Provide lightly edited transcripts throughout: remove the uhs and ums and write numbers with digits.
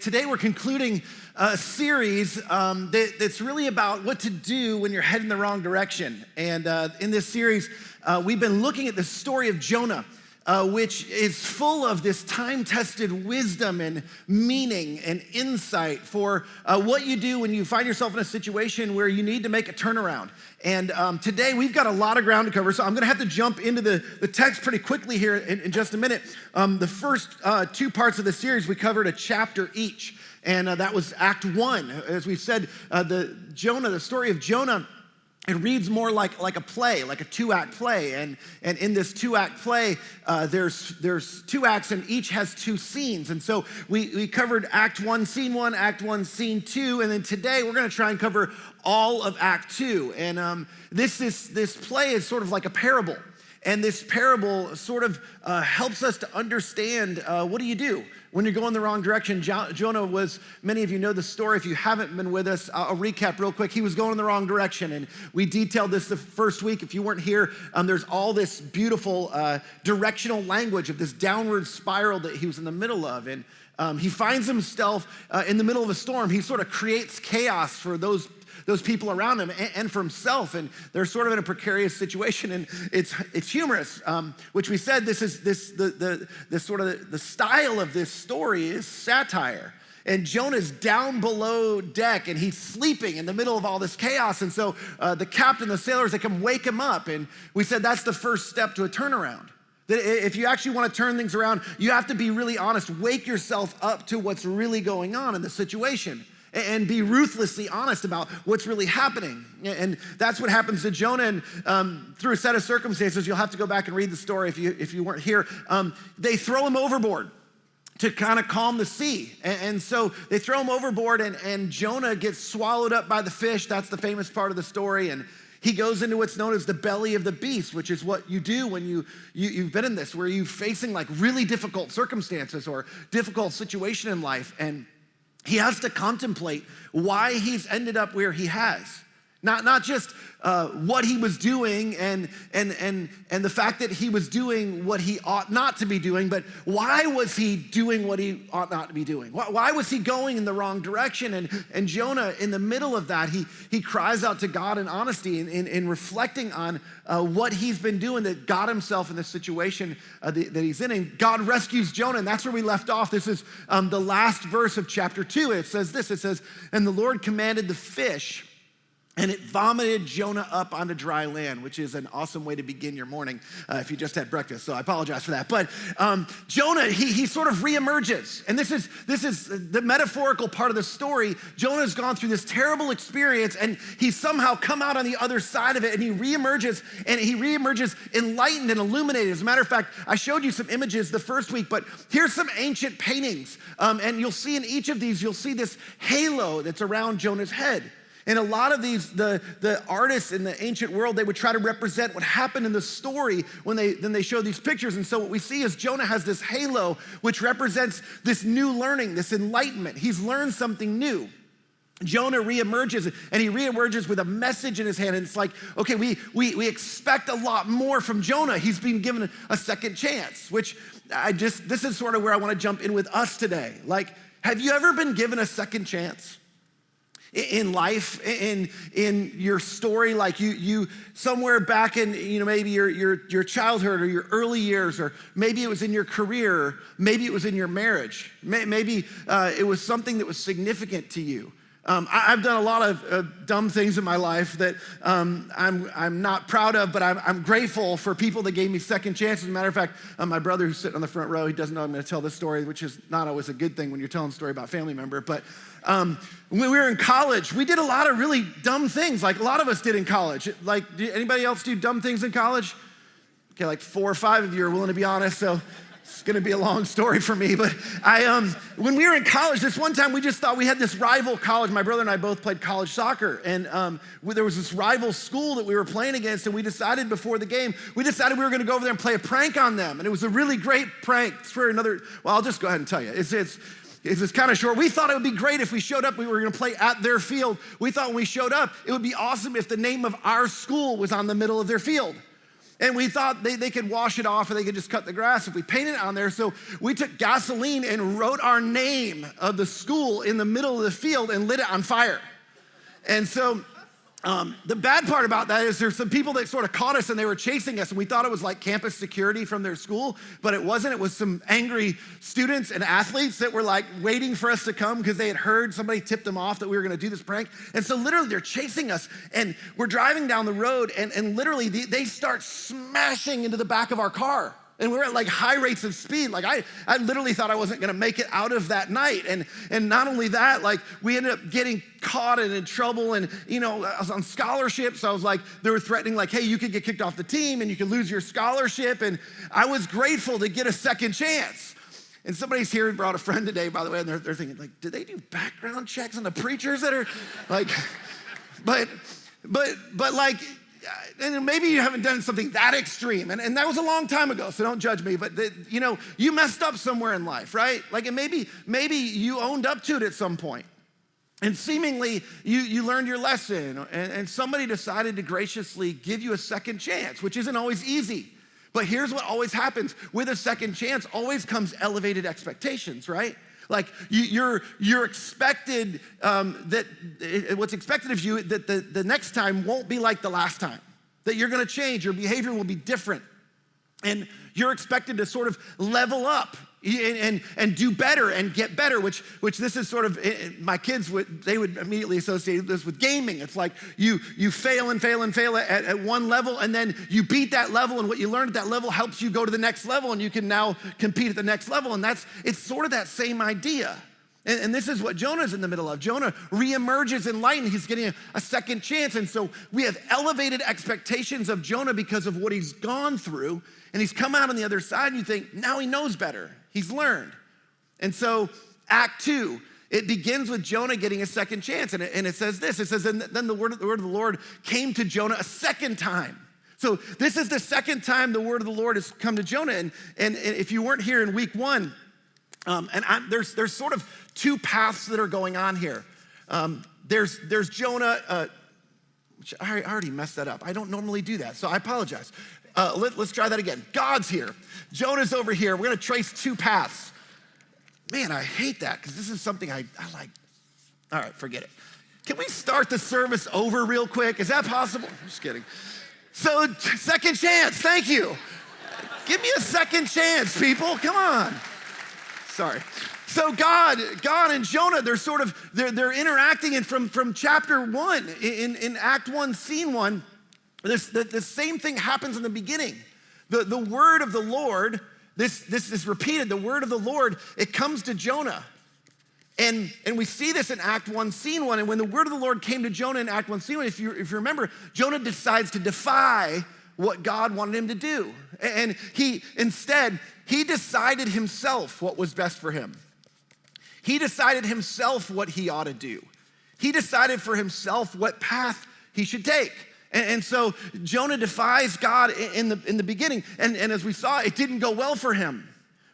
today we're concluding a series that's really about what to do when you're heading the wrong direction. And in this series, we've been looking at the story of Jonah, which is full of this time-tested wisdom and meaning and insight for what you do when you find yourself in a situation where you need to make a turnaround. And today we've got a lot of ground to cover, so I'm gonna have to jump into the text pretty quickly here in just a minute. The first two parts of the series, we covered a chapter each, and that was Act 1. As we said, the story of Jonah, it reads more like a play, like a two-act play. And in this two-act play, there's two acts and each has two scenes. And so we covered Act 1, Scene 1, Act 1, Scene 2. And then today we're gonna try and cover all of Act 2. And this play is sort of like a parable. And this parable sort of helps us to understand what do you do when you're going the wrong direction. Jonah was, many of you know the story. If you haven't been with us, I'll recap real quick. He was going in the wrong direction, and we detailed this the first week. If you weren't here, there's all this beautiful directional language of this downward spiral that he was in the middle of. And he finds himself in the middle of a storm. He sort of creates chaos for those people around him and for himself, and they're sort of in a precarious situation, and it's humorous, which we said the style of this story is satire. And Jonah's down below deck, and he's sleeping in the middle of all this chaos, and so the captain, the sailors, they come wake him up, and we said that's the first step to a turnaround. That if you actually want to turn things around, you have to be really honest, wake yourself up to what's really going on in the situation, and be ruthlessly honest about what's really happening. And that's what happens to Jonah. And through a set of circumstances, you'll have to go back and read the story if you weren't here. They throw him overboard to kind of calm the sea. And so they throw him overboard, and Jonah gets swallowed up by the fish. That's the famous part of the story. And he goes into what's known as the belly of the beast, which is what you do when you've been in this, where you're facing like really difficult circumstances or difficult situation in life. And he has to contemplate why he's ended up where he has. Not just what he was doing and the fact that he was doing what he ought not to be doing, but why was he doing what he ought not to be doing? Why was he going in the wrong direction? And Jonah, in the middle of that, he cries out to God in honesty in reflecting on what he's been doing that got himself in the situation that he's in. And God rescues Jonah, and that's where we left off. This is the last verse of chapter 2. It says this, it says, "And the Lord commanded the fish, and it vomited Jonah up onto dry land," which is an awesome way to begin your morning if you just had breakfast, so I apologize for that. But Jonah, he sort of reemerges, and this is the metaphorical part of the story. Jonah's gone through this terrible experience, and he's somehow come out on the other side of it, and he reemerges enlightened and illuminated. As a matter of fact, I showed you some images the first week, but here's some ancient paintings, and you'll see in each of these, you'll see this halo that's around Jonah's head. And a lot of these, the artists in the ancient world, they would try to represent what happened in the story when they show these pictures. And so what we see is Jonah has this halo, which represents this new learning, this enlightenment. He's learned something new. Jonah reemerges, and he reemerges with a message in his hand. And it's like, okay, we expect a lot more from Jonah. He's been given a second chance, which this is sort of where I want to jump in with us today. Like, have you ever been given a second chance? In life, in your story, like you somewhere back in, maybe your childhood or your early years, or maybe it was in your career, or maybe it was in your marriage. Maybe it was something that was significant to you. I've done a lot of dumb things in my life that I'm not proud of, but I'm grateful for people that gave me second chances. As a matter of fact, my brother who's sitting on the front row, he doesn't know I'm going to tell this story, which is not always a good thing when you're telling a story about a family member. But when we were in college, we did a lot of really dumb things, like a lot of us did in college. Like, did anybody else do dumb things in college? Okay, like 4 or 5 of you are willing to be honest, so it's gonna be a long story for me. But when we were in college, this one time we just thought we had this rival college. My brother and I both played college soccer, and there was this rival school that we were playing against, and we decided before the game, we were gonna go over there and play a prank on them. And it was a really great prank. It's for another, well, I'll just go ahead and tell you. It's kind of short. We thought it would be great if we showed up. We were going to play at their field. We thought when we showed up, it would be awesome if the name of our school was on the middle of their field. And we thought they could wash it off or they could just cut the grass if we painted it on there. So we took gasoline and wrote our name of the school in the middle of the field and lit it on fire. And so the bad part about that is there's some people that sort of caught us and they were chasing us, and we thought it was like campus security from their school, but it wasn't. It was some angry students and athletes that were like waiting for us to come because they had heard somebody tipped them off that we were gonna do this prank. And so literally they're chasing us, and we're driving down the road, and literally they start smashing into the back of our car. And we're at like high rates of speed. Like I literally thought I wasn't gonna make it out of that night. And not only that, like we ended up getting caught and in trouble. And I was on scholarships. So I was like, they were threatening like, hey, you could get kicked off the team and you could lose your scholarship. And I was grateful to get a second chance. And somebody's here and brought a friend today, by the way, and they're thinking like, did they do background checks on the preachers that are like, but like, and maybe you haven't done something that extreme, and that was a long time ago, so don't judge me, but you messed up somewhere in life, right? Like, and maybe you owned up to it at some point, and seemingly you learned your lesson, and somebody decided to graciously give you a second chance, which isn't always easy. But here's what always happens. With a second chance always comes elevated expectations, right? Like you're expected what's expected of you that the next time won't be like the last time, that you're gonna change, your behavior will be different. And you're expected to sort of level up and do better and get better, which this is sort of, my kids would immediately associate this with gaming. It's like you fail and fail and fail at one level, and then you beat that level, and what you learned at that level helps you go to the next level, and you can now compete at the next level. And it's sort of that same idea. And this is what Jonah's in the middle of. Jonah reemerges in light, and he's getting a second chance. And so we have elevated expectations of Jonah because of what he's gone through. And he's come out on the other side, and you think, now he knows better. He's learned. And so Act 2, it begins with Jonah getting a second chance. And it says this, it says, then the word of the Lord came to Jonah a second time. So this is the second time the word of the Lord has come to Jonah. And if you weren't here in week 1, there's sort of two paths that are going on here. There's Jonah, which I already messed that up. I don't normally do that, so I apologize. Let's try that again. God's here. Jonah's over here. We're gonna trace two paths. Man, I hate that because this is something I like. All right, forget it. Can we start the service over real quick? Is that possible? I'm just kidding. So, second chance, thank you. Give me a second chance, people, come on. Sorry. So God and Jonah, they're interacting, and from chapter 1, in Act 1, scene 1, the same thing happens in the beginning. The word of the Lord, this is repeated, the word of the Lord, it comes to Jonah. And we see this in Act 1, scene 1, and when the word of the Lord came to Jonah in Act 1, scene 1, if you remember, Jonah decides to defy what God wanted him to do. And he decided himself what was best for him. He decided himself what he ought to do. He decided for himself what path he should take. And so Jonah defies God in the beginning. And as we saw, it didn't go well for him.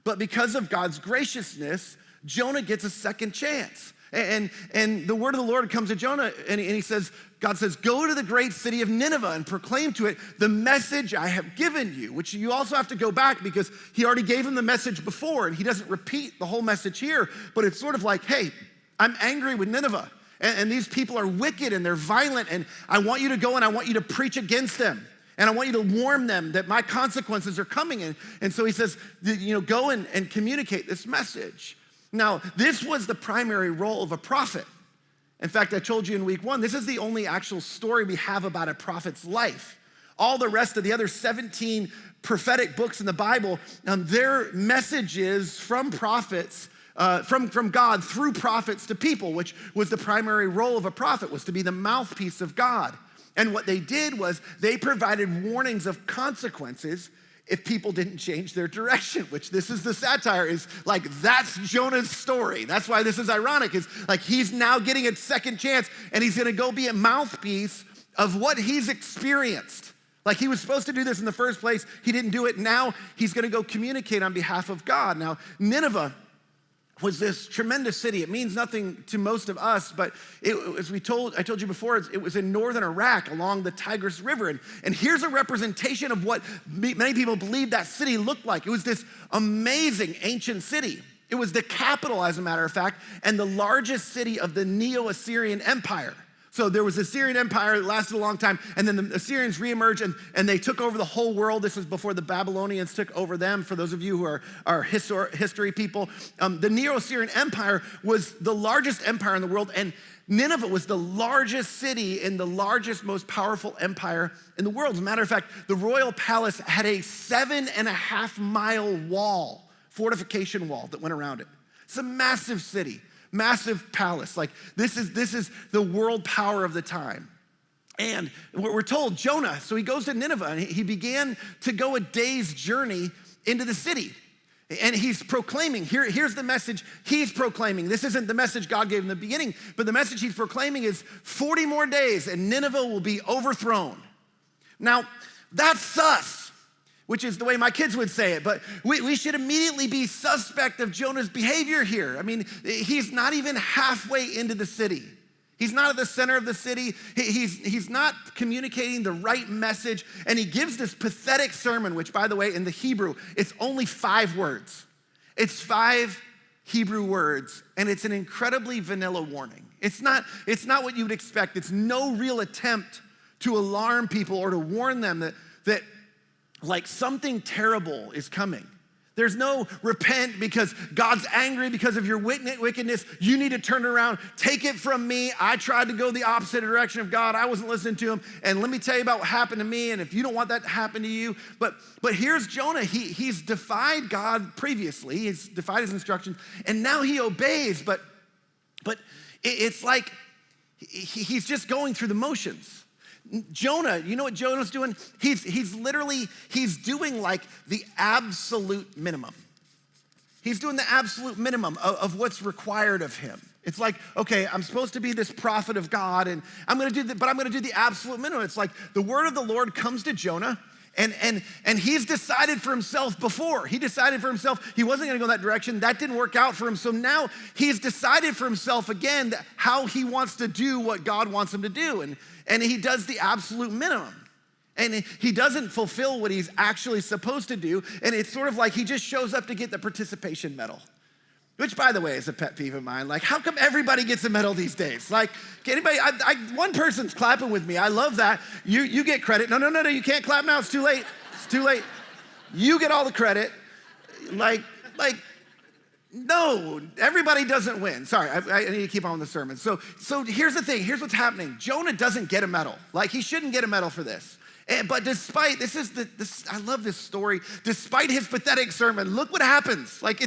But because of God's graciousness, Jonah gets a second chance. And the word of the Lord comes to Jonah, and he says, God says, go to the great city of Nineveh and proclaim to it the message I have given you, which you also have to go back because he already gave him the message before, and he doesn't repeat the whole message here, but it's sort of like, hey, I'm angry with Nineveh, and these people are wicked and they're violent, and I want you to go and I want you to preach against them. And I want you to warn them that my consequences are coming. And so he says, go and communicate this message. Now, this was the primary role of a prophet. In fact, I told you in week 1, this is the only actual story we have about a prophet's life. All the rest of the other 17 prophetic books in the Bible, their messages from prophets, from God through prophets to people, which was the primary role of a prophet, was to be the mouthpiece of God. And what they did was they provided warnings of consequences if people didn't change their direction, which this is the satire, is like, that's Jonah's story. That's why this is ironic, is like he's now getting a second chance and he's gonna go be a mouthpiece of what he's experienced. Like he was supposed to do this in the first place, he didn't do it, now he's gonna go communicate on behalf of God. Now, Nineveh was this tremendous city. It means nothing to most of us, but as I told you before, it was in northern Iraq along the Tigris River. And here's a representation of what many people believe that city looked like. It was this amazing ancient city. It was the capital, as a matter of fact, and the largest city of the Neo-Assyrian Empire. So there was the Assyrian Empire that lasted a long time, and then the Assyrians reemerged, and they took over the whole world. This was before the Babylonians took over them, for those of you who are history people. The Neo-Assyrian Empire was the largest empire in the world, and Nineveh was the largest city in the largest, most powerful empire in the world. As a matter of fact, the royal palace had a 7.5-mile wall, fortification wall that went around it. It's a massive city. Massive palace. Like this is the world power of the time. And we're told Jonah, so he goes to Nineveh and he began to go a day's journey into the city. And he's proclaiming, here's the message he's proclaiming. This isn't the message God gave in the beginning, but the message he's proclaiming is 40 more days and Nineveh will be overthrown. Now, that's sus, which is the way my kids would say it, but we should immediately be suspect of Jonah's behavior here. I mean, he's not even halfway into the city. He's not at the center of the city. He's not communicating the right message, and he gives this pathetic sermon, which, by the way, in the Hebrew, it's only 5 words. It's 5 Hebrew words, and it's an incredibly vanilla warning. It's not what you would expect. It's no real attempt to alarm people or to warn them that like something terrible is coming. There's no repent because God's angry because of your wickedness. You need to turn around. Take it from me. I tried to go the opposite direction of God. I wasn't listening to him. And let me tell you about what happened to me. And if you don't want that to happen to you. But here's Jonah. He's defied God previously. He's defied his instructions. And now he obeys. But it's like he's just going through the motions. Jonah, you know what Jonah's doing? He's doing like the absolute minimum. He's doing the absolute minimum of what's required of him. It's like, okay, I'm supposed to be this prophet of God, and I'm gonna do the absolute minimum. It's like the word of the Lord comes to Jonah, and he's decided for himself before. He decided for himself he wasn't gonna go that direction. That didn't work out for him. So now he's decided for himself again how he wants to do what God wants him to do. And he does the absolute minimum. And he doesn't fulfill what he's actually supposed to do. And it's sort of like he just shows up to get the participation medal. Which, by the way, is a pet peeve of mine. Like, how come everybody gets a medal these days? Like, anybody, one person's clapping with me. I love that. You get credit. No, you can't clap now. It's too late. It's too late. You get all the credit. Like, no, everybody doesn't win. Sorry, I need to keep on with the sermon. So here's the thing. Here's what's happening. Jonah doesn't get a medal. Like, he shouldn't get a medal for this. But despite, I love this story. Despite his pathetic sermon, look what happens. Like,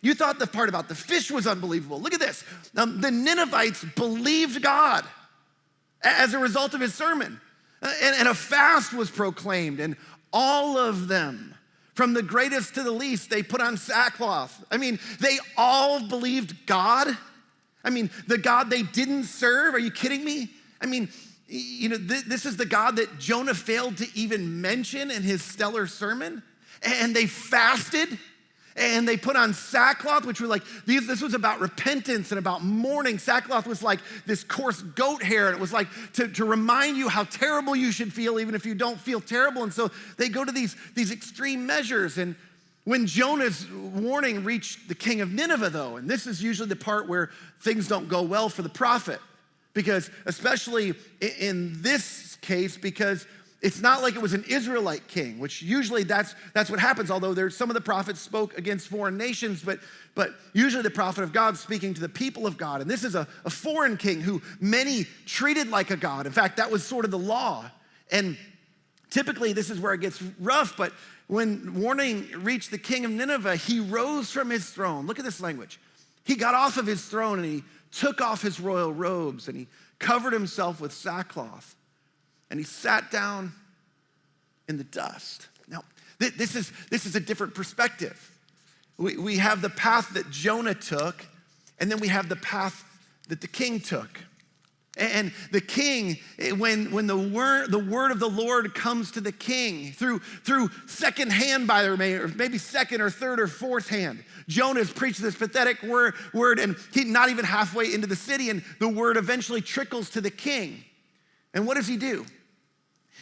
you thought the part about the fish was unbelievable. Look at this. The Ninevites believed God as a result of his sermon. And a fast was proclaimed, and all of them, from the greatest to the least, they put on sackcloth. I mean, they all believed God. I mean, the God they didn't serve. Are you kidding me? I mean, you know, this is the God that Jonah failed to even mention in his stellar sermon. And they fasted. And they put on sackcloth, which were like, this was about repentance and about mourning. Sackcloth was like this coarse goat hair. And it was like to remind you how terrible you should feel, even if you don't feel terrible. And so they go to these extreme measures. And when Jonah's warning reached the king of Nineveh, though, and this is usually the part where things don't go well for the prophet, because especially in this case, because it's not like it was an Israelite king, which usually that's what happens, although some of the prophets spoke against foreign nations, but usually the prophet of God speaking to the people of God. And this is a foreign king who many treated like a god. In fact, that was sort of the law. And typically this is where it gets rough, but when warning reached the king of Nineveh, he rose from his throne. Look at this language. He got off of his throne and he took off his royal robes and he covered himself with sackcloth. And he sat down in the dust. Now, this is a different perspective. We have the path that Jonah took, and then we have the path that the king took. And the king, when the word of the Lord comes to the king through second hand, by the way, or maybe second or third or fourth hand, Jonah's preached this pathetic word, and he's not even halfway into the city, and the word eventually trickles to the king. And what does he do?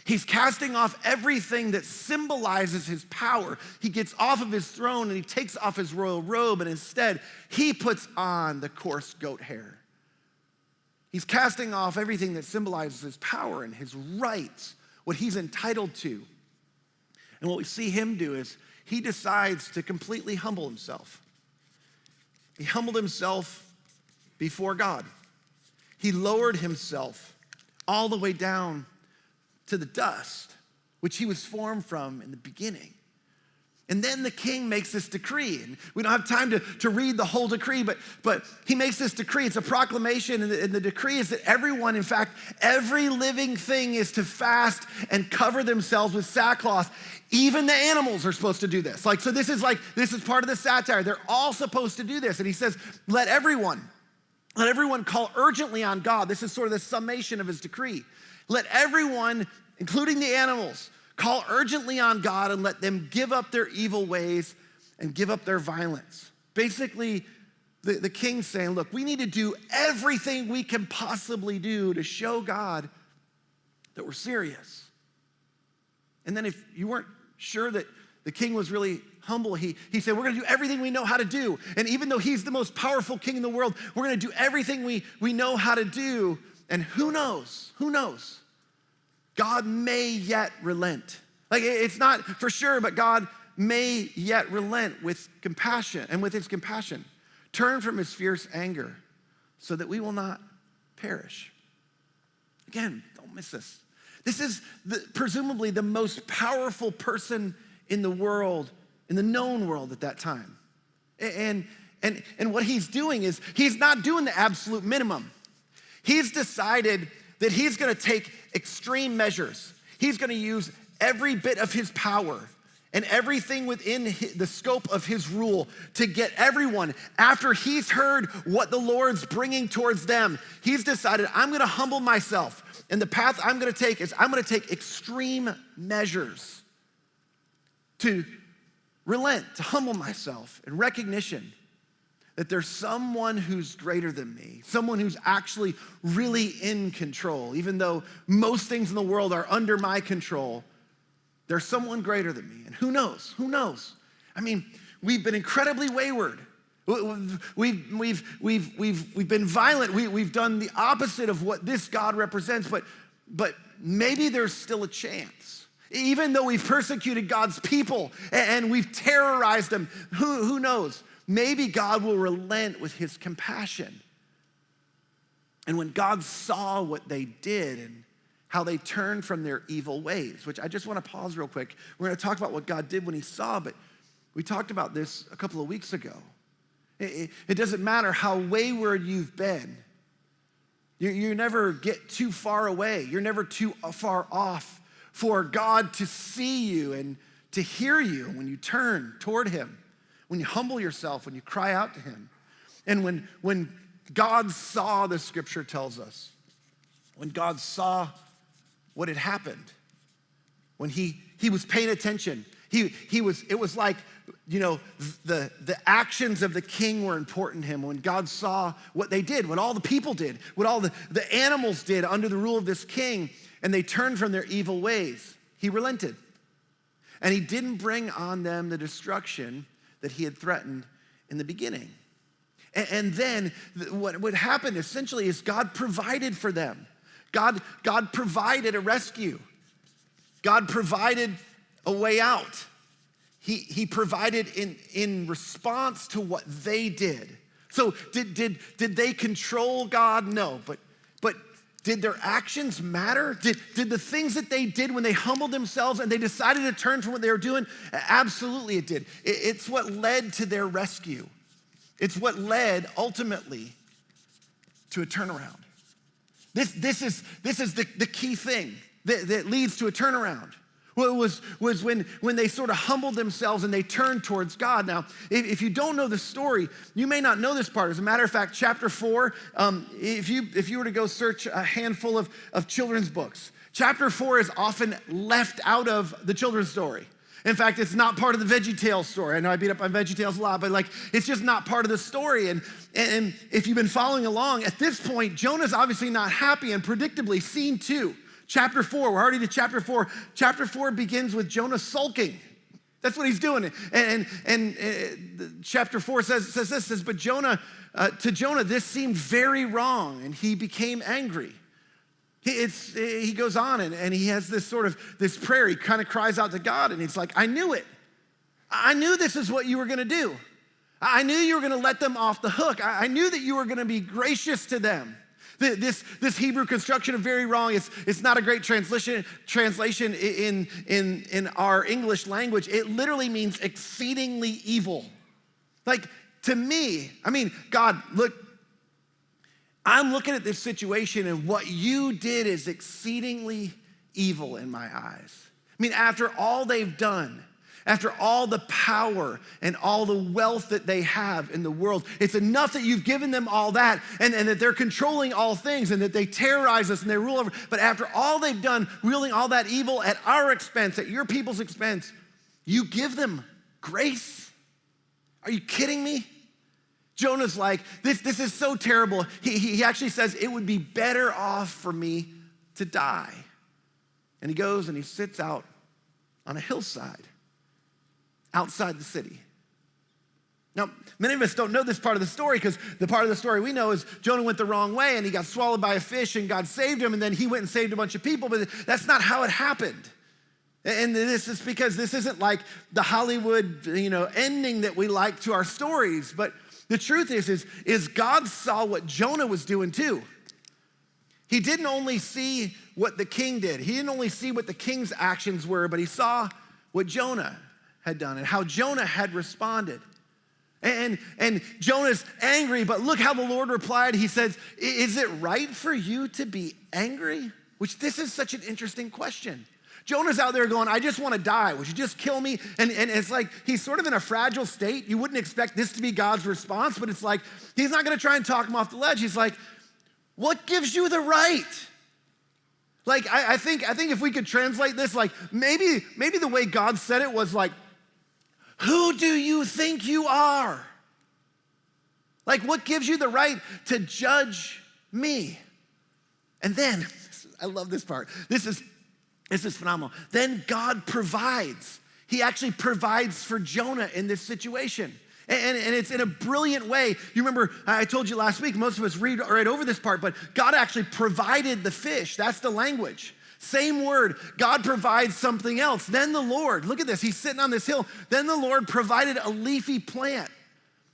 He's casting off everything that symbolizes his power. He gets off of his throne and he takes off his royal robe, and instead he puts on the coarse goat hair. He's casting off everything that symbolizes his power and his rights, what he's entitled to. And what we see him do is he decides to completely humble himself. He humbled himself before God. He lowered himself all the way down to the dust, which he was formed from in the beginning. And then the king makes this decree, and we don't have time to read the whole decree, but he makes this decree. It's a proclamation, and the decree is that everyone, in fact, every living thing is to fast and cover themselves with sackcloth. Even the animals are supposed to do this. So this is part of the satire. They're all supposed to do this. And he says, let everyone call urgently on God. This is sort of the summation of his decree. Let everyone, including the animals, call urgently on God and let them give up their evil ways and give up their violence. Basically, the king's saying, look, we need to do everything we can possibly do to show God that we're serious. And then if you weren't sure that the king was really humble, he said, we're gonna do everything we know how to do. And even though he's the most powerful king in the world, we're gonna do everything we know how to do. And who knows? God may yet relent. It's not for sure, but God may yet relent with compassion, and with his compassion, turn from his fierce anger so that we will not perish. Again, don't miss this. This is presumably the most powerful person in the world, in the known world at that time. And what he's doing is he's not doing the absolute minimum. He's decided that he's gonna take extreme measures. He's gonna use every bit of his power and everything within the scope of his rule to get everyone, after he's heard what the Lord's bringing towards them, he's decided, I'm gonna humble myself. And the path I'm gonna take is I'm gonna take extreme measures to relent, to humble myself in recognition that there's someone who's greater than me, someone who's actually really in control. Even though most things in the world are under my control, there's someone greater than me. And who knows? I mean, we've been incredibly wayward. We've been violent. We've done the opposite of what this God represents, but maybe there's still a chance. Even though we've persecuted God's people and we've terrorized them, who knows? Maybe God will relent with his compassion. And when God saw what they did and how they turned from their evil ways, which I just want to pause real quick. We're going to talk about what God did when he saw, but we talked about this a couple of weeks ago. It doesn't matter how wayward you've been. You never get too far away. You're never too far off for God to see you and to hear you when you turn toward him. When you humble yourself, when you cry out to him. And when God saw, the scripture tells us, when God saw what had happened, when he was paying attention, it was like, the actions of the king were important to him. When God saw what they did, what all the people did, what all the animals did under the rule of this king, and they turned from their evil ways, he relented. And he didn't bring on them the destruction that he had threatened in the beginning. And then what happened essentially is God provided for them. God provided a rescue. God provided a way out. He provided in response to what they did. So did they control God? No, but did their actions matter? Did the things that they did when they humbled themselves and they decided to turn from what they were doing? Absolutely it did. It's what led to their rescue. It's what led ultimately to a turnaround. This is the key thing that leads to a turnaround. was when they sort of humbled themselves and they turned towards God. Now, if you don't know the story, you may not know this part. As a matter of fact, chapter 4, if you were to go search a handful of children's books, chapter 4 is often left out of the children's story. In fact, it's not part of the VeggieTales story. I know I beat up on VeggieTales a lot, but it's just not part of the story. And if you've been following along, at this point, Jonah's obviously not happy, and predictably, scene 2. Chapter 4, we're already to chapter 4. Chapter 4 begins with Jonah sulking. That's what he's doing. And chapter 4 says, but to Jonah, this seemed very wrong, and he became angry. He goes on, and he has this prayer. He kind of cries out to God, and he's like, I knew it. I knew this is what you were going to do. I knew you were going to let them off the hook. I knew that you were going to be gracious to them. This Hebrew construction of very wrong, it's not a great translation in our English language. It literally means exceedingly evil. Like, to me, God, look, I'm looking at this situation, and what you did is exceedingly evil in my eyes. After all they've done, after all the power and all the wealth that they have in the world, it's enough that you've given them all that, and that they're controlling all things, and that they terrorize us and they rule over. But after all they've done, wielding all that evil at our expense, at your people's expense, you give them grace? Are you kidding me? Jonah's like, this is so terrible. He actually says, it would be better off for me to die. And he goes and he sits out on a hillside outside the city. Now, many of us don't know this part of the story, because the part of the story we know is Jonah went the wrong way and he got swallowed by a fish and God saved him, and then he went and saved a bunch of people, but that's not how it happened. And this is because this isn't like the Hollywood, ending that we like to our stories, but the truth is God saw what Jonah was doing too. He didn't only see what the king did. He didn't only see what the king's actions were, but he saw what Jonah had done and how Jonah had responded. And Jonah's angry, but look how the Lord replied. He says, is it right for you to be angry? Which, this is such an interesting question. Jonah's out there going, I just want to die. Would you just kill me? And it's like he's sort of in a fragile state. You wouldn't expect this to be God's response, but it's like he's not going to try and talk him off the ledge. He's like, what gives you the right? Like, I think if we could translate this, like maybe the way God said it was like, who do you think you are? Like, what gives you the right to judge me? And then, I love this part. This is phenomenal. Then God provides. He actually provides for Jonah in this situation. And it's in a brilliant way. You remember, I told you last week, most of us read right over this part, but God actually provided the fish. That's the language. Same word, God provides something else. Then the Lord, look at this, he's sitting on this hill. Then the Lord provided a leafy plant,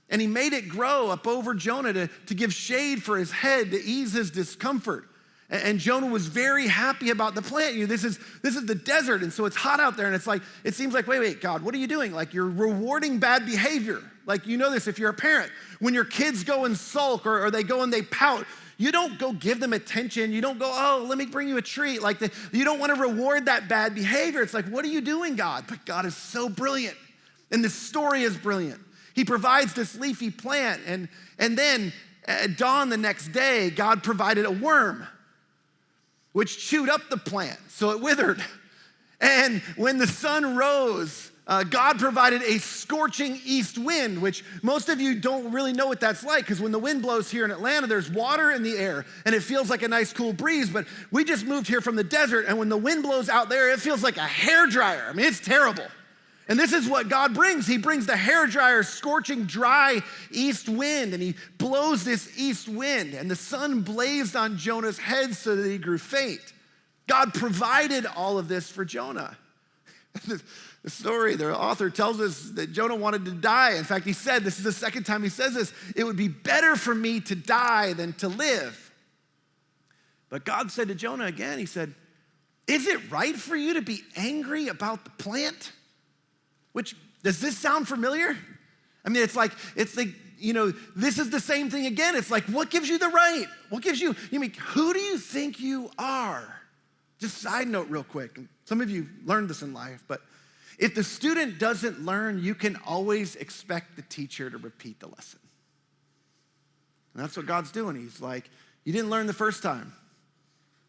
and he made it grow up over Jonah to give shade for his head, to ease his discomfort. And Jonah was very happy about the plant. This is the desert, and so it's hot out there, and it's like, it seems like, wait, God, what are you doing? Like, you're rewarding bad behavior. Like, you know this if you're a parent. When your kids go and sulk or they go and they pout, you don't go give them attention. You don't go, oh, let me bring you a treat. You don't want to reward that bad behavior. It's like, what are you doing, God? But God is so brilliant, and this story is brilliant. He provides this leafy plant, and then at dawn the next day, God provided a worm, which chewed up the plant, so it withered. And when the sun rose, God provided a scorching east wind, which most of you don't really know what that's like, because when the wind blows here in Atlanta, there's water in the air, and it feels like a nice cool breeze, but we just moved here from the desert, and when the wind blows out there, it feels like a hairdryer. It's terrible. And this is what God brings. He brings the hairdryer, scorching, dry east wind, and he blows this east wind, and the sun blazed on Jonah's head so that he grew faint. God provided all of this for Jonah. The story, the author tells us that Jonah wanted to die. In fact, he said, this is the second time he says this, it would be better for me to die than to live. But God said to Jonah again, he said, is it right for you to be angry about the plant? Which, does this sound familiar? It's like, this is the same thing again. It's like, what gives you the right? What gives you, who do you think you are? Just side note real quick. Some of you learned this in life, but if the student doesn't learn, you can always expect the teacher to repeat the lesson. And that's what God's doing. He's like, you didn't learn the first time,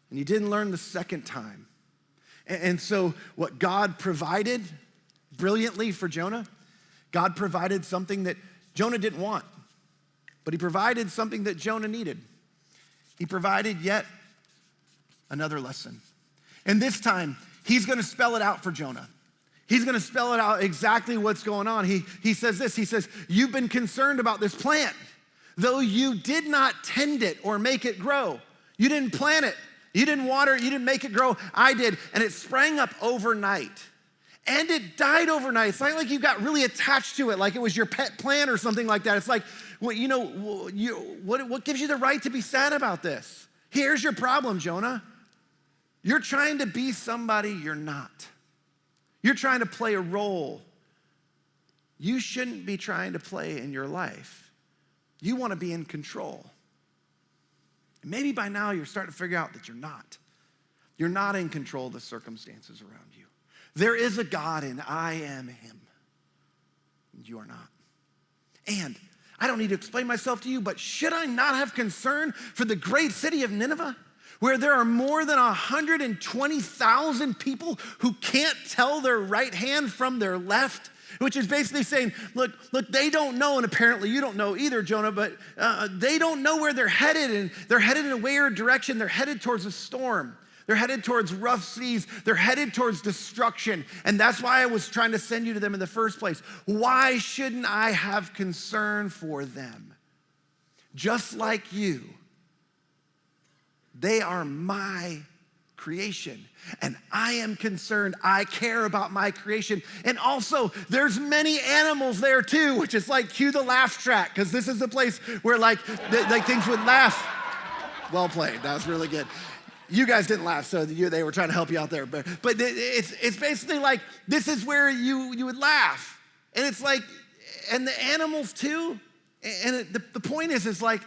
and you didn't learn the second time. And so what God provided brilliantly for Jonah, God provided something that Jonah didn't want, but he provided something that Jonah needed. He provided yet another lesson. And this time, he's gonna spell it out for Jonah. He's gonna spell it out exactly what's going on. He says this, he says, you've been concerned about this plant, though you did not tend it or make it grow. You didn't plant it, you didn't water it, you didn't make it grow, I did, and it sprang up overnight. And it died overnight. It's not like you got really attached to it, like it was your pet plant or something like that. It's like, well, what gives you the right to be sad about this? Here's your problem, Jonah. You're trying to be somebody you're not. You're trying to play a role you shouldn't be trying to play in your life. You want to be in control. And maybe by now you're starting to figure out that you're not. You're not in control of the circumstances around you. There is a God and I am him. And you are not. And I don't need to explain myself to you, but should I not have concern for the great city of Nineveh, where there are more than 120,000 people who can't tell their right hand from their left? Which is basically saying, look, they don't know, and apparently you don't know either, Jonah, but they don't know where they're headed, and they're headed in a weird direction. They're headed towards a storm. They're headed towards rough seas. They're headed towards destruction. And that's why I was trying to send you to them in the first place. Why shouldn't I have concern for them? Just like you, they are my creation. And I am concerned. I care about my creation. And also, there's many animals there too, which is like, cue the laugh track, because this is the place where like things would laugh. Well played. That was really good. You guys didn't laugh, so they were trying to help you out there. But it's basically like, this is where you would laugh. And it's like, and the animals too. And the point is like,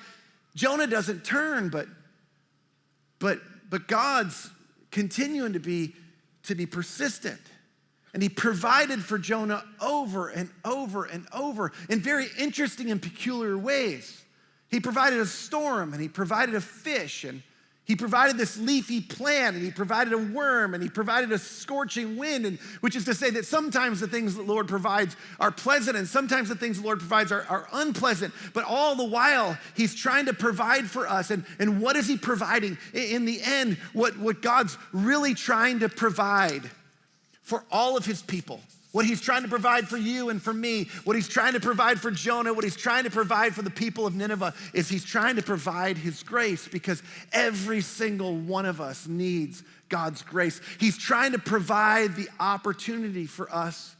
Jonah doesn't turn, but God's continuing to be persistent. And he provided for Jonah over and over and over in very interesting and peculiar ways. He provided a storm, and he provided a fish, and he provided this leafy plant, and he provided a worm, and he provided a scorching wind, and which is to say that sometimes the things the Lord provides are pleasant, and sometimes the things the Lord provides are unpleasant. But all the while, he's trying to provide for us. And what is he providing? In the end, what God's really trying to provide for all of his people, what he's trying to provide for you and for me, what he's trying to provide for Jonah, what he's trying to provide for the people of Nineveh, is he's trying to provide his grace, because every single one of us needs God's grace. He's trying to provide the opportunity for us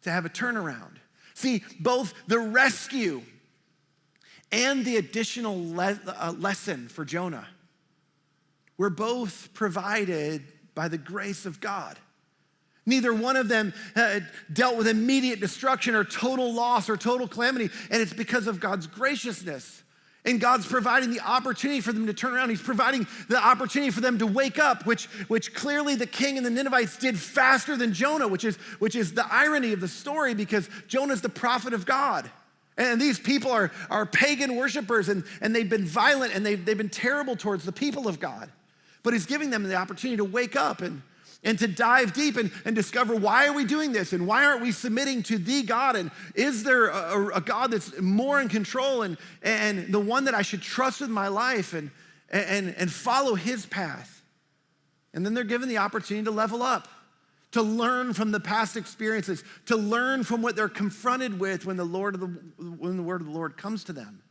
to have a turnaround. See, both the rescue and the additional lesson for Jonah were both provided by the grace of God. Neither one of them dealt with immediate destruction or total loss or total calamity, and it's because of God's graciousness. And God's providing the opportunity for them to turn around. He's providing the opportunity for them to wake up, which clearly the king and the Ninevites did faster than Jonah, which is the irony of the story, because Jonah's the prophet of God. And these people are pagan worshipers, and they've been violent, and they've been terrible towards the people of God. But he's giving them the opportunity to wake up and to dive deep and discover, why are we doing this? And why aren't we submitting to the God? And is there a God that's more in control and the one that I should trust with my life and follow his path? And then they're given the opportunity to level up, to learn from the past experiences, to learn from what they're confronted with when the word of the Lord comes to them.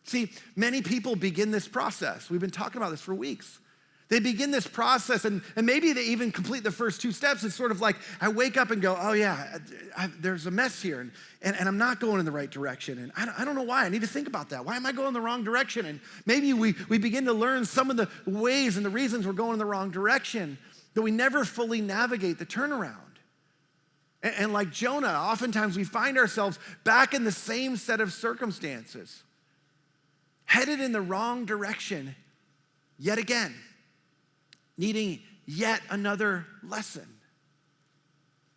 See, many people begin this process. We've been talking about this for weeks. They begin this process, and maybe they even complete the first two steps. It's sort of like, I wake up and go, oh yeah, there's a mess here, and I'm not going in the right direction, and I don't know why. I need to think about that. Why am I going in the wrong direction? And maybe we begin to learn some of the ways and the reasons we're going in the wrong direction, that we never fully navigate the turnaround. And like Jonah, oftentimes we find ourselves back in the same set of circumstances, headed in the wrong direction yet again, needing yet another lesson.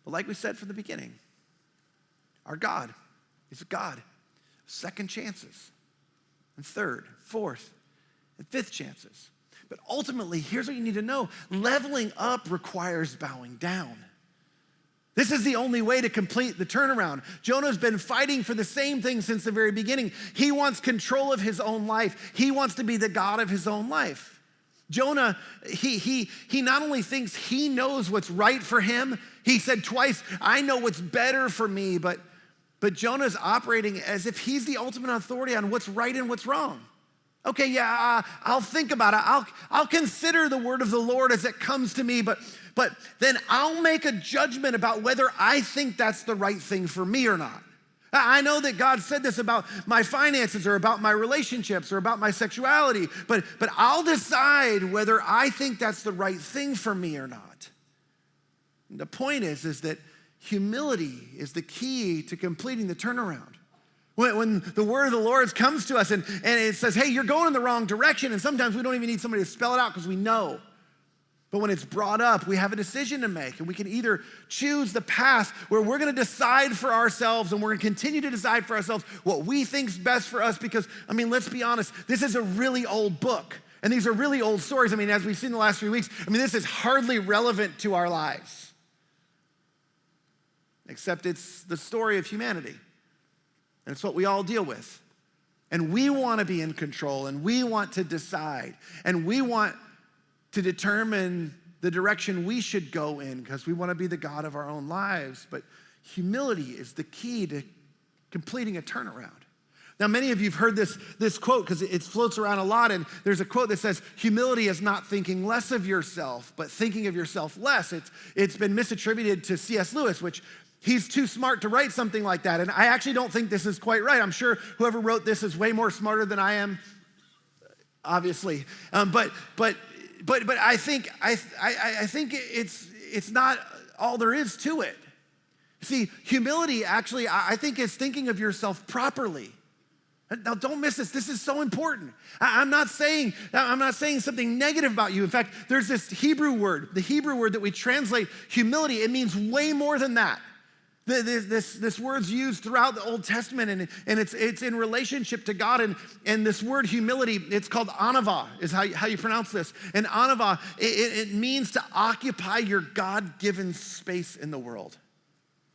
But like we said from the beginning, our God is a God of second chances, and third, fourth, and fifth chances. But ultimately, here's what you need to know. Leveling up requires bowing down. This is the only way to complete the turnaround. Jonah's been fighting for the same thing since the very beginning. He wants control of his own life. He wants to be the God of his own life. Jonah, he not only thinks he knows what's right for him, he said twice, I know what's better for me, but Jonah's operating as if he's the ultimate authority on what's right and what's wrong. Okay, yeah, I'll think about it. I'll consider the word of the Lord as it comes to me, but then I'll make a judgment about whether I think that's the right thing for me or not. I know that God said this about my finances or about my relationships or about my sexuality, but I'll decide whether I think that's the right thing for me or not. And the point is that humility is the key to completing the turnaround. When the word of the Lord comes to us and it says, hey, you're going in the wrong direction, and sometimes we don't even need somebody to spell it out because we know. But when it's brought up, we have a decision to make, and we can either choose the path where we're going to decide for ourselves, and we're going to continue to decide for ourselves what we think's best for us, because, let's be honest, this is a really old book, and these are really old stories. As we've seen the last 3 weeks, this is hardly relevant to our lives, except it's the story of humanity, and it's what we all deal with. And we want to be in control, and we want to decide, and we want to determine the direction we should go in because we want to be the God of our own lives. But humility is the key to completing a turnaround. Now, many of you have heard this quote because it floats around a lot, and there's a quote that says, humility is not thinking less of yourself, but thinking of yourself less. It's been misattributed to C.S. Lewis, which he's too smart to write something like that, and I actually don't think this is quite right. I'm sure whoever wrote this is way more smarter than I am, obviously. But I think it's not all there is to it. See, humility actually, I think, is thinking of yourself properly. Now, don't miss this. This is so important. I'm not saying something negative about you. In fact, there's this Hebrew word, the Hebrew word that we translate humility. It means way more than that. This word's used throughout the Old Testament, and it's in relationship to God. And this word humility, it's called anava, is how you pronounce this. And anava, it means to occupy your God-given space in the world.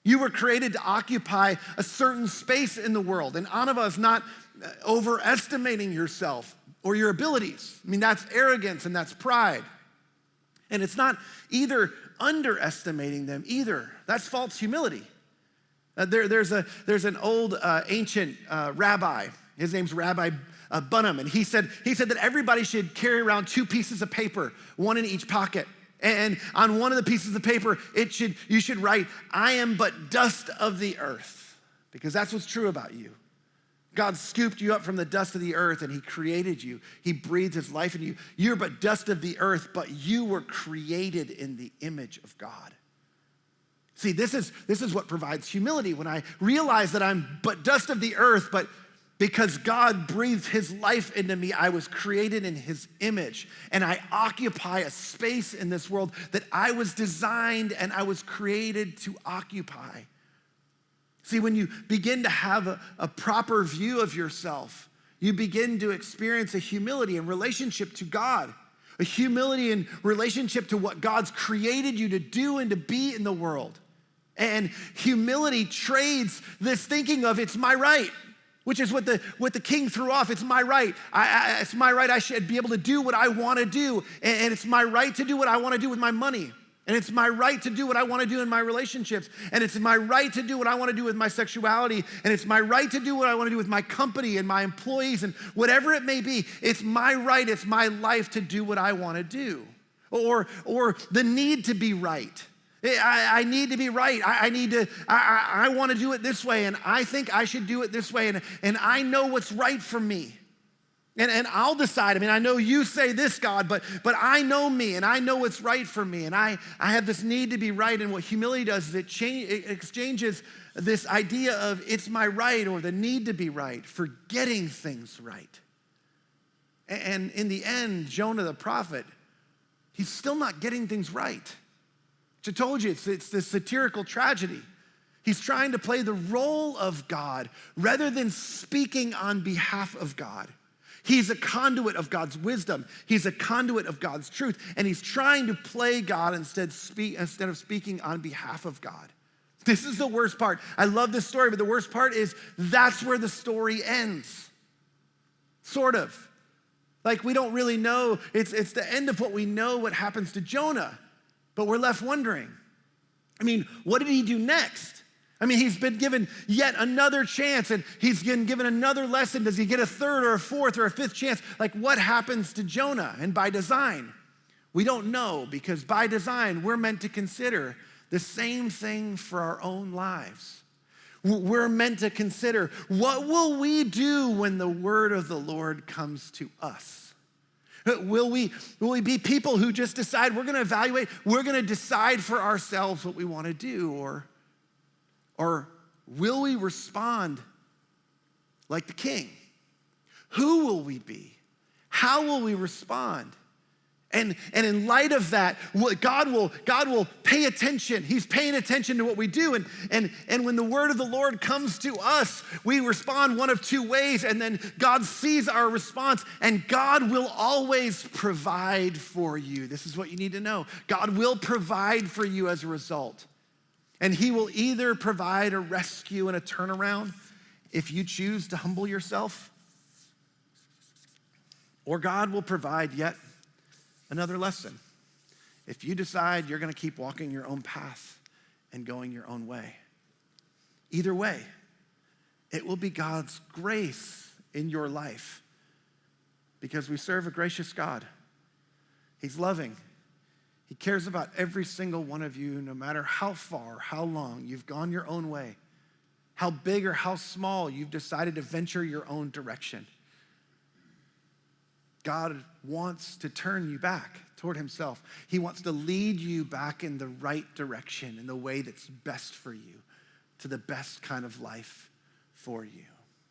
You were created to occupy a certain space in the world. And anava is not overestimating yourself or your abilities. That's arrogance and that's pride. And it's not either underestimating them either. That's false humility. There's an old ancient rabbi. His name's Rabbi Bunham, and he said that everybody should carry around 2 pieces of paper, one in each pocket. And on one of the pieces of paper, you should write, "I am but dust of the earth," because that's what's true about you. God scooped you up from the dust of the earth, and he created you. He breathed his life in you. You're but dust of the earth, but you were created in the image of God. See, this is what provides humility. When I realize that I'm but dust of the earth, but because God breathed his life into me, I was created in his image, and I occupy a space in this world that I was designed and I was created to occupy. See, when you begin to have a proper view of yourself, you begin to experience a humility in relationship to God, a humility in relationship to what God's created you to do and to be in the world. And humility trades this thinking of it's my right, which is what the king threw off. It's my right. It's my right. I should be able to do what I want to do. And it's my right to do what I want to do with my money. And it's my right to do what I want to do in my relationships. And it's my right to do what I want to do with my sexuality. And it's my right to do what I want to do with my company and my employees and whatever it may be. It's my right. It's my life to do what I want to do. Or the need to be right. I need to be right. I want to do it this way, and I think I should do it this way, and I know what's right for me. And I'll decide. I know you say this, God, but I know me, and I know what's right for me, and I have this need to be right. And what humility does is it exchanges this idea of it's my right or the need to be right for getting things right. And in the end, Jonah the prophet, he's still not getting things right. Which I told you, it's this satirical tragedy. He's trying to play the role of God rather than speaking on behalf of God. He's a conduit of God's wisdom. He's a conduit of God's truth. And he's trying to play God instead of speaking on behalf of God. This is the worst part. I love this story, but the worst part is that's where the story ends. Sort of. Like we don't really know. It's the end of what we know what happens to Jonah. But we're left wondering. I mean, what did he do next? I mean, he's been given yet another chance and he's been given another lesson. Does he get a third or a fourth or a fifth chance? Like what happens to Jonah? And by design, we don't know because by design, we're meant to consider the same thing for our own lives. We're meant to consider what will we do when the word of the Lord comes to us? Will we be people who just decide we're going to evaluate, we're going to decide for ourselves what we want to do? Or will we respond like the king? Who will we be? How will we respond? And in light of that, God will pay attention. He's paying attention to what we do. And when the word of the Lord comes to us, we respond one of two ways. And then God sees our response. And God will always provide for you. This is what you need to know. God will provide for you as a result. And he will either provide a rescue and a turnaround if you choose to humble yourself. Or God will provide yet another lesson. If you decide you're going to keep walking your own path and going your own way. Either way, it will be God's grace in your life because we serve a gracious God. He's loving. He cares about every single one of you, no matter how far, how long you've gone your own way, how big or how small you've decided to venture your own direction. God wants to turn you back toward himself. He wants to lead you back in the right direction, in the way that's best for you, to the best kind of life for you.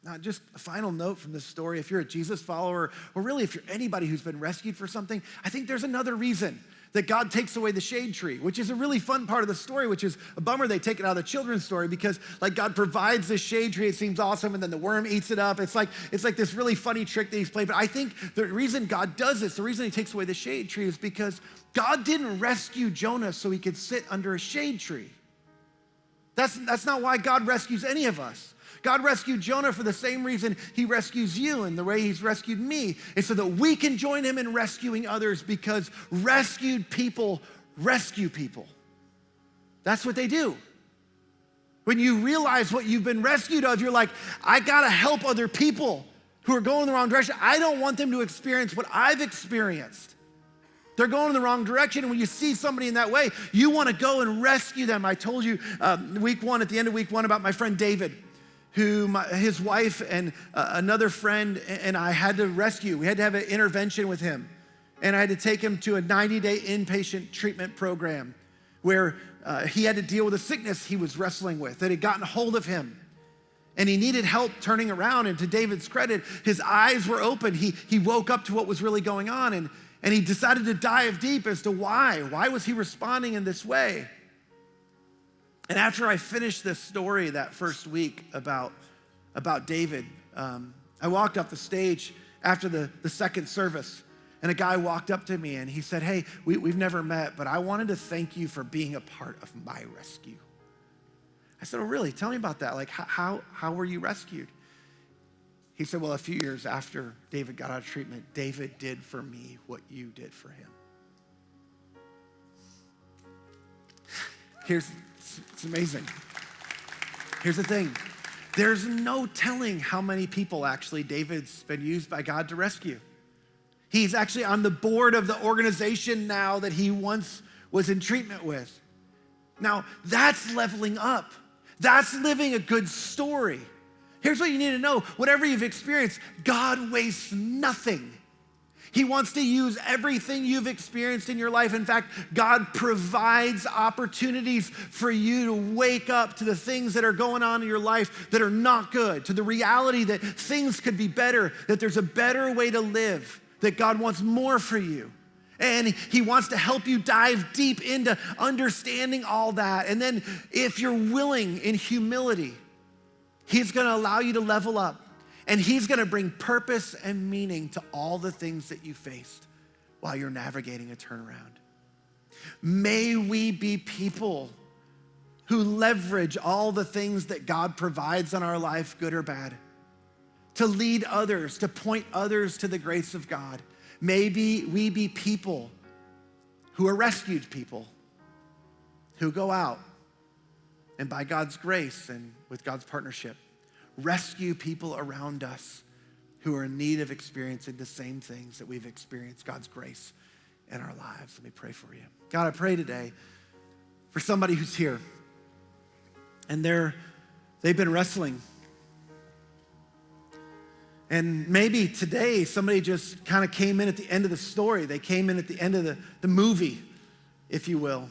Now, just a final note from this story. If you're a Jesus follower, or really if you're anybody who's been rescued for something, I think there's another reason that God takes away the shade tree, which is a really fun part of the story, which is a bummer they take it out of the children's story because like God provides this shade tree, it seems awesome, and then the worm eats it up. It's like this really funny trick that he's played. But I think the reason God does this, the reason he takes away the shade tree is because God didn't rescue Jonah so he could sit under a shade tree. That's not why God rescues any of us. God rescued Jonah for the same reason he rescues you and the way he's rescued me is so that we can join him in rescuing others because rescued people rescue people. That's what they do. When you realize what you've been rescued of, you're like, I gotta help other people who are going the wrong direction. I don't want them to experience what I've experienced. They're going in the wrong direction. And when you see somebody in that way, you wanna go and rescue them. I told you at the end of week one about my friend David, who his wife and another friend and I had to rescue. We had to have an intervention with him. And I had to take him to a 90-day inpatient treatment program where he had to deal with a sickness he was wrestling with that had gotten a hold of him. And he needed help turning around. And to David's credit, his eyes were open. He woke up to what was really going on. And he decided to dive deep as to why. Why was he responding in this way? And after I finished this story that first week about David, I walked up the stage after the second service, and a guy walked up to me and he said, hey, we've never met, but I wanted to thank you for being a part of my rescue. I said, oh, really? Tell me about that. Like, how were you rescued? He said, well, a few years after David got out of treatment, David did for me what you did for him. It's amazing. Here's the thing. There's no telling how many people actually David's been used by God to rescue. He's actually on the board of the organization now that he once was in treatment with. Now, that's leveling up. That's living a good story. Here's what you need to know. Whatever you've experienced, God wastes nothing. He wants to use everything you've experienced in your life. In fact, God provides opportunities for you to wake up to the things that are going on in your life that are not good, to the reality that things could be better, that there's a better way to live, that God wants more for you. And he wants to help you dive deep into understanding all that. And then if you're willing in humility, he's gonna allow you to level up. And he's gonna bring purpose and meaning to all the things that you faced while you're navigating a turnaround. May we be people who leverage all the things that God provides in our life, good or bad, to lead others, to point others to the grace of God. Maybe we be people who are rescued people, who go out and by God's grace and with God's partnership, rescue people around us who are in need of experiencing the same things that we've experienced, God's grace in our lives. Let me pray for you. God, I pray today for somebody who's here and they've been wrestling. And maybe today somebody just kind of came in at the end of the story. They came in at the end of the movie, if you will.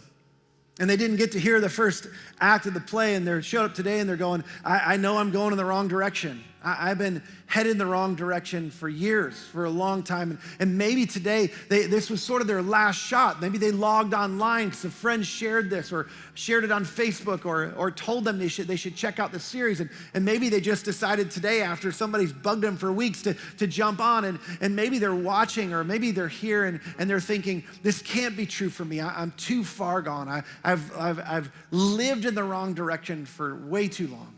And they didn't get to hear the first act of the play, and they showed up today and they're going, I know I'm going in the wrong direction. I've been headed in the wrong direction for years, for a long time. And maybe today, this was sort of their last shot. Maybe they logged online because a friend shared this or shared it on Facebook or told them they should check out the series. And maybe they just decided today, after somebody's bugged them for weeks, to jump on. And maybe they're watching, or maybe they're here and they're thinking, this can't be true for me. I'm too far gone. I've lived in the wrong direction for way too long.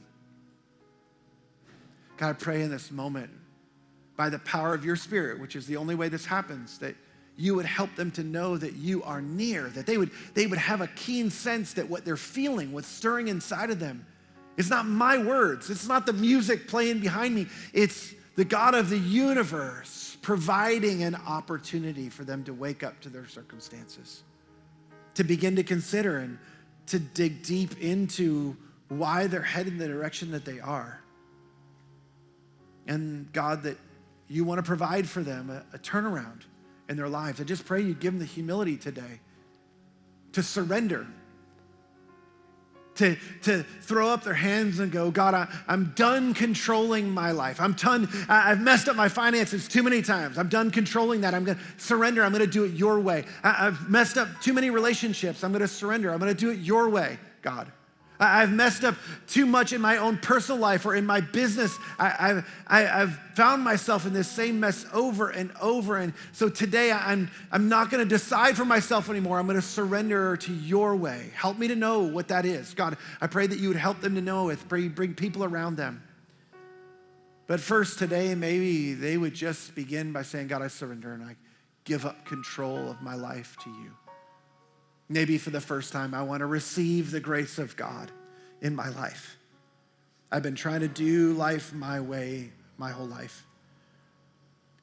God, I pray in this moment, by the power of your Spirit, which is the only way this happens, that you would help them to know that you are near, that they would have a keen sense that what they're feeling, what's stirring inside of them, is not my words. It's not the music playing behind me. It's the God of the universe providing an opportunity for them to wake up to their circumstances, to begin to consider and to dig deep into why they're headed in the direction that they are. And God, that you want to provide for them a turnaround in their lives. I just pray you'd give them the humility today to surrender, to throw up their hands and go, God, I'm done controlling my life. I've messed up my finances too many times. I'm done controlling that. I'm going to surrender. I'm going to do it your way. I've messed up too many relationships. I'm going to surrender. I'm going to do it your way, God. I've messed up too much in my own personal life or in my business. I've found myself in this same mess over and over. And so today I'm not going to decide for myself anymore. I'm going to surrender to your way. Help me to know what that is. God, I pray that you would help them to know it. Bring people around them. But first today, maybe they would just begin by saying, God, I surrender and I give up control of my life to you. Maybe for the first time, I want to receive the grace of God in my life. I've been trying to do life my way my whole life.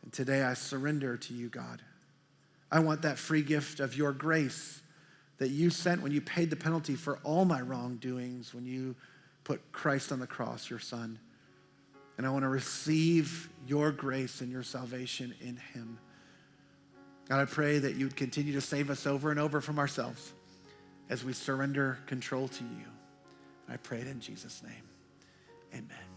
And today I surrender to you, God. I want that free gift of your grace that you sent when you paid the penalty for all my wrongdoings, when you put Christ on the cross, your son. And I want to receive your grace and your salvation in him. God, I pray that you would continue to save us over and over from ourselves as we surrender control to you. I pray it in Jesus' name. Amen.